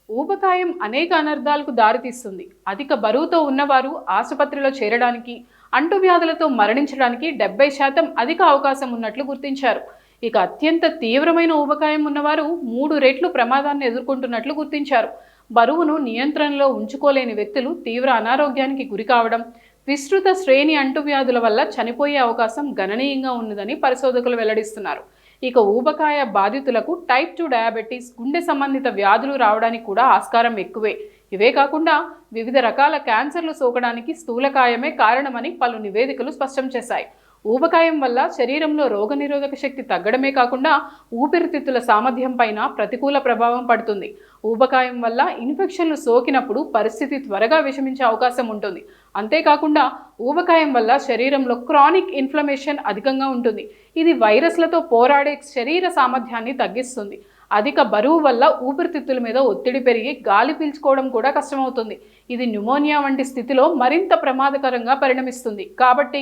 ఊబకాయం అనేక అనర్థాలకు దారితీస్తుంది. అధిక బరువుతో ఉన్నవారు ఆసుపత్రిలో చేరడానికి, అంటువ్యాధులతో మరణించడానికి 70% అధిక అవకాశం ఉన్నట్లు గుర్తించారు. ఇక అత్యంత తీవ్రమైన ఊబకాయం ఉన్నవారు 3 రెట్లు ప్రమాదాన్ని ఎదుర్కొంటున్నట్లు గుర్తించారు. బరువును నియంత్రణలో ఉంచుకోలేని వ్యక్తులు తీవ్ర అనారోగ్యానికి గురి కావడం, విస్తృత శ్రేణి అంటువ్యాధుల వల్ల చనిపోయే అవకాశం గణనీయంగా ఉన్నదని పరిశోధకులు వెల్లడిస్తున్నారు. ఇక ఊబకాయ బాధితులకు టైప్ 2 డయాబెటీస్, గుండె సంబంధిత వ్యాధులు రావడానికి కూడా ఆస్కారం ఎక్కువే. ఇవే కాకుండా వివిధ రకాల క్యాన్సర్లు సోకడానికి స్థూలకాయమే కారణమని పలు నివేదికలు స్పష్టం చేశాయి. ఊబకాయం వల్ల శరీరంలో రోగనిరోధక శక్తి తగ్గడమే కాకుండా ఊపిరితిత్తుల సామర్థ్యం పైన ప్రతికూల ప్రభావం పడుతుంది. ఊబకాయం వల్ల ఇన్ఫెక్షన్లు సోకినప్పుడు పరిస్థితి త్వరగా విషమించే అవకాశం ఉంటుంది. అంతేకాకుండా ఊబకాయం వల్ల శరీరంలో క్రానిక్ ఇన్ఫ్లమేషన్ అధికంగా ఉంటుంది. ఇది వైరస్లతో పోరాడే శరీర సామర్థ్యాన్ని తగ్గిస్తుంది. అధిక బరువు వల్ల ఊపిరితిత్తుల మీద ఒత్తిడి పెరిగి గాలి పీల్చుకోవడం కూడా కష్టమవుతుంది. ఇది న్యూమోనియా వంటి స్థితిలో మరింత ప్రమాదకరంగా పరిణమిస్తుంది. కాబట్టి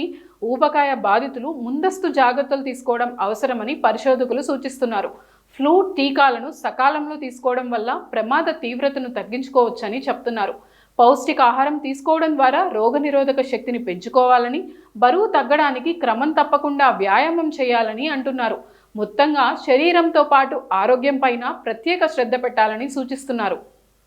ఊబకాయ బాధితులు ముందస్తు జాగ్రత్తలు తీసుకోవడం అవసరమని పరిశోధకులు సూచిస్తున్నారు. ఫ్లూ టీకాలను సకాలంలో తీసుకోవడం వల్ల ప్రమాద తీవ్రతను తగ్గించుకోవచ్చని చెప్తున్నారు. పౌష్టికాహారం తీసుకోవడం ద్వారా రోగనిరోధక శక్తిని పెంచుకోవాలని, బరువు తగ్గడానికి క్రమం తప్పకుండా వ్యాయామం చేయాలని అంటున్నారు. మొత్తంగా శరీరంతో పాటు ఆరోగ్యం పైన ప్రత్యేక శ్రద్ధ పెట్టాలని సూచిస్తున్నారు.